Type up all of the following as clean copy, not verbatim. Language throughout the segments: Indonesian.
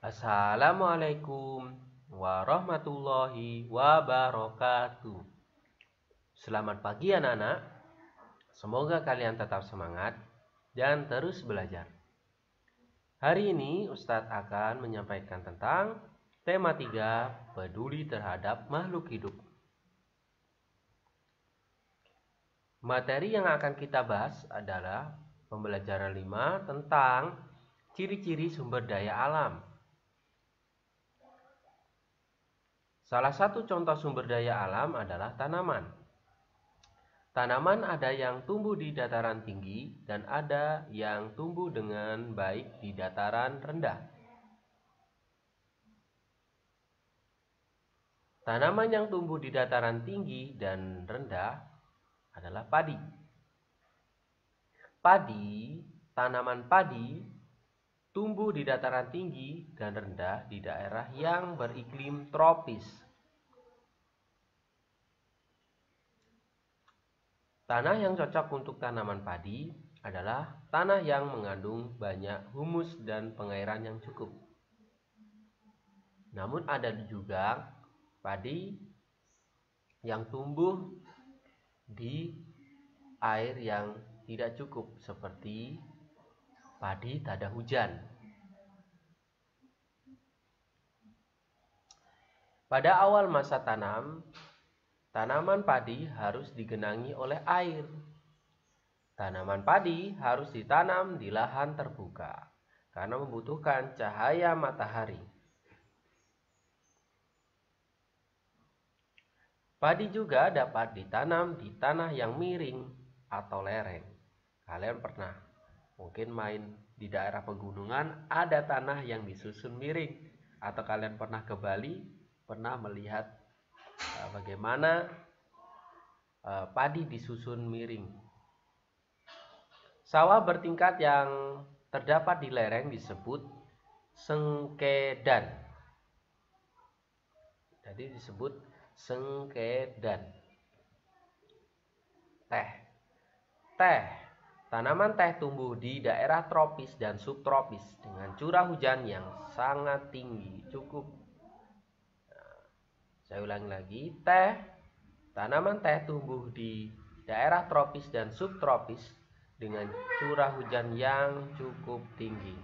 Assalamualaikum warahmatullahi wabarakatuh. Selamat pagi anak-anak. Semoga kalian tetap semangat dan terus belajar. Hari ini Ustadz akan menyampaikan tentang tema 3, peduli terhadap makhluk hidup. Materi yang akan kita bahas adalah pembelajaran 5 tentang ciri-ciri sumber daya alam. Salah satu contoh sumber daya alam adalah tanaman. Tanaman ada yang tumbuh di dataran tinggi dan ada yang tumbuh dengan baik di dataran rendah. Tanaman yang tumbuh di dataran tinggi dan rendah adalah padi. Tanaman padi tumbuh di dataran tinggi dan rendah di daerah yang beriklim tropis. Tanah yang cocok untuk tanaman padi adalah tanah yang mengandung banyak humus dan pengairan yang cukup. Namun ada juga padi yang tumbuh di air yang tidak cukup seperti padi tada hujan. Pada awal masa tanam, tanaman padi harus digenangi oleh air. Tanaman padi harus ditanam di lahan terbuka karena membutuhkan cahaya matahari. Padi juga dapat ditanam di tanah yang miring atau lereng. Kalian pernah mungkin main di daerah pegunungan, ada tanah yang disusun miring. Atau kalian pernah ke Bali, pernah melihat bagaimana padi disusun miring. Sawah bertingkat yang terdapat di lereng disebut sengkedan. Jadi disebut sengkedan. Tanaman teh tumbuh di daerah tropis dan subtropis dengan curah hujan yang sangat tinggi, cukup. Saya ulangi lagi, tanaman teh tumbuh di daerah tropis dan subtropis dengan curah hujan yang cukup tinggi.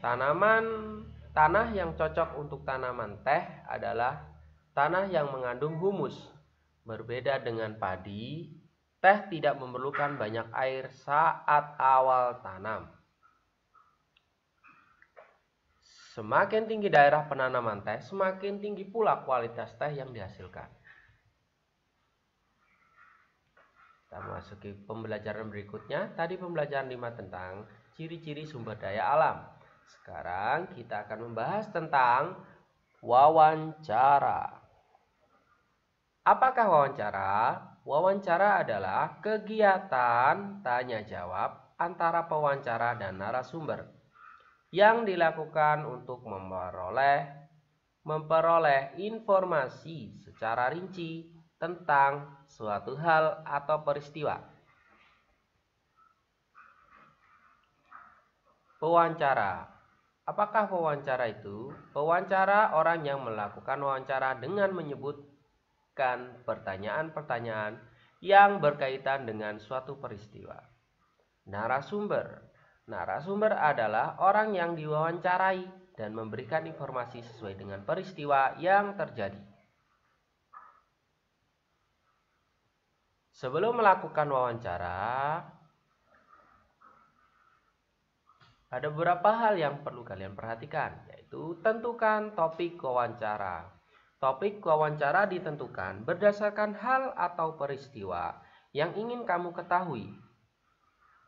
Tanah yang cocok untuk tanaman teh adalah tanah yang mengandung humus. Berbeda dengan padi, teh tidak memerlukan banyak air saat awal tanam. Semakin tinggi daerah penanaman teh, semakin tinggi pula kualitas teh yang dihasilkan. Kita masuki pembelajaran berikutnya. Tadi pembelajaran 5 tentang ciri-ciri sumber daya alam. Sekarang kita akan membahas tentang wawancara. Apakah wawancara? Wawancara adalah kegiatan tanya jawab antara pewawancara dan narasumber yang dilakukan untuk memperoleh informasi secara rinci tentang suatu hal atau peristiwa. Pewawancara. Apakah pewawancara itu? Pewawancara orang yang melakukan wawancara dengan menyebutkan pertanyaan-pertanyaan yang berkaitan dengan suatu peristiwa. Narasumber adalah orang yang diwawancarai dan memberikan informasi sesuai dengan peristiwa yang terjadi. Sebelum melakukan wawancara, ada beberapa hal yang perlu kalian perhatikan, yaitu tentukan topik wawancara. Topik wawancara ditentukan berdasarkan hal atau peristiwa yang ingin kamu ketahui.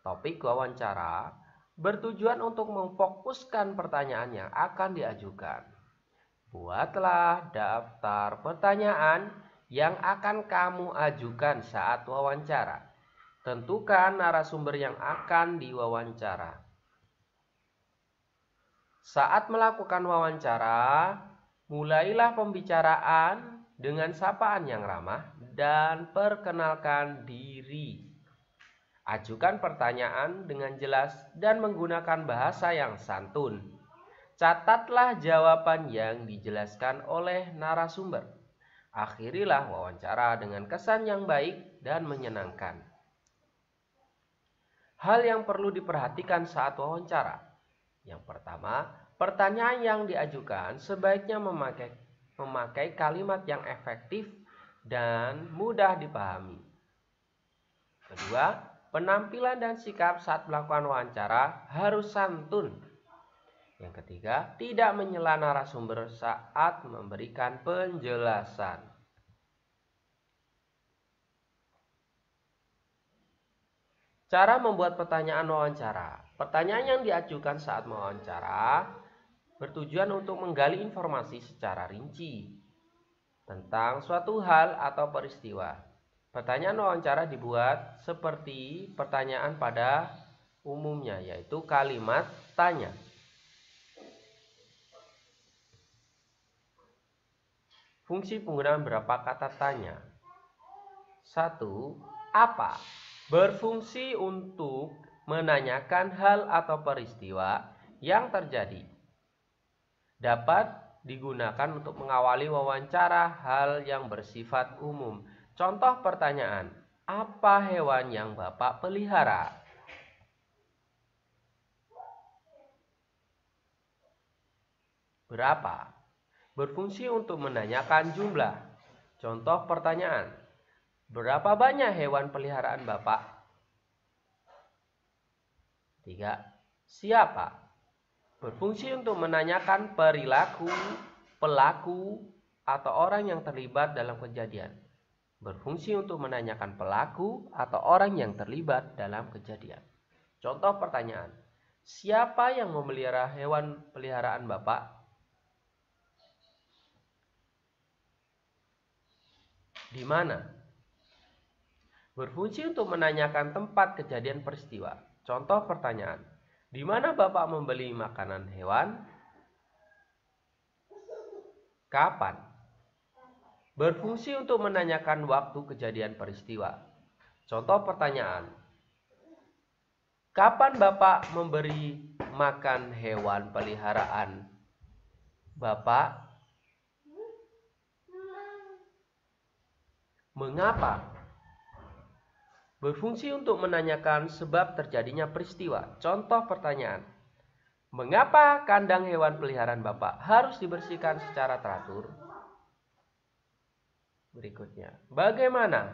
Topik wawancara bertujuan untuk memfokuskan pertanyaan yang akan diajukan. Buatlah daftar pertanyaan yang akan kamu ajukan saat wawancara. Tentukan narasumber yang akan diwawancara. Saat melakukan wawancara, mulailah pembicaraan dengan sapaan yang ramah dan perkenalkan diri. Ajukan pertanyaan dengan jelas dan menggunakan bahasa yang santun. Catatlah jawaban yang dijelaskan oleh narasumber. Akhirilah wawancara dengan kesan yang baik dan menyenangkan. Hal yang perlu diperhatikan saat wawancara. Yang pertama, pertanyaan yang diajukan sebaiknya memakai kalimat yang efektif dan mudah dipahami. Kedua, penampilan dan sikap saat melakukan wawancara harus santun. Yang ketiga, tidak menyela narasumber saat memberikan penjelasan. Cara membuat pertanyaan wawancara. Pertanyaan yang diajukan saat wawancara bertujuan untuk menggali informasi secara rinci tentang suatu hal atau peristiwa. Pertanyaan wawancara dibuat seperti pertanyaan pada umumnya, yaitu kalimat tanya. Fungsi penggunaan berapa kata tanya. 1. Apa? Berfungsi untuk menanyakan hal atau peristiwa yang terjadi. Dapat digunakan untuk mengawali wawancara hal yang bersifat umum. Contoh pertanyaan, apa hewan yang Bapak pelihara? Berapa? Berfungsi untuk menanyakan jumlah. Contoh pertanyaan, berapa banyak hewan peliharaan Bapak? 3. Siapa? Berfungsi untuk menanyakan perilaku, pelaku, atau orang yang terlibat dalam kejadian. Berfungsi untuk menanyakan pelaku atau orang yang terlibat dalam kejadian. Contoh pertanyaan, siapa yang memelihara hewan peliharaan Bapak? Di mana? Berfungsi untuk menanyakan tempat kejadian peristiwa. Contoh pertanyaan, di mana Bapak membeli makanan hewan? Kapan? Berfungsi untuk menanyakan waktu kejadian peristiwa. Contoh pertanyaan, kapan Bapak memberi makan hewan peliharaan Bapak? Mengapa? Berfungsi untuk menanyakan sebab terjadinya peristiwa. Contoh pertanyaan, mengapa kandang hewan peliharaan Bapak harus dibersihkan secara teratur? Berikutnya, bagaimana?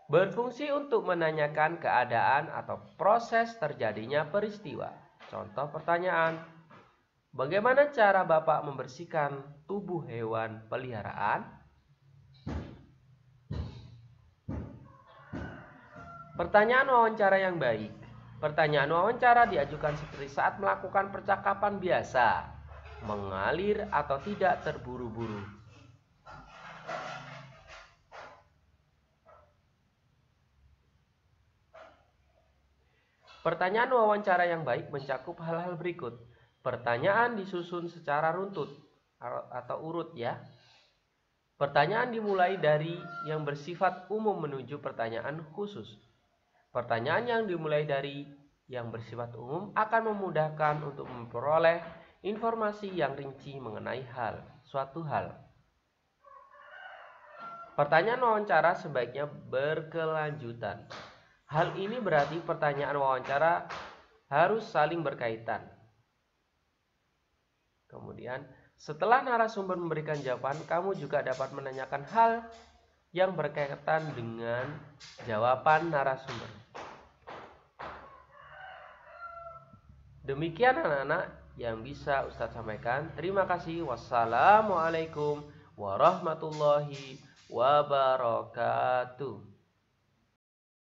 Berfungsi untuk menanyakan keadaan atau proses terjadinya peristiwa. Contoh pertanyaan, bagaimana cara Bapak membersihkan tubuh hewan peliharaan? Pertanyaan wawancara yang baik. Pertanyaan wawancara diajukan seperti saat melakukan percakapan biasa, mengalir atau tidak terburu-buru. Pertanyaan wawancara yang baik mencakup hal-hal berikut. Pertanyaan disusun secara runtut atau urut ya. Pertanyaan dimulai dari yang bersifat umum menuju pertanyaan khusus. Pertanyaan yang dimulai dari yang bersifat umum akan memudahkan untuk memperoleh informasi yang rinci mengenai suatu hal. Pertanyaan wawancara sebaiknya berkelanjutan. Hal ini berarti pertanyaan wawancara harus saling berkaitan. Kemudian, setelah narasumber memberikan jawaban, kamu juga dapat menanyakan hal yang berkaitan dengan jawaban narasumber. Demikian anak-anak yang bisa Ustadz sampaikan. Terima kasih. Wassalamualaikum warahmatullahi wabarakatuh.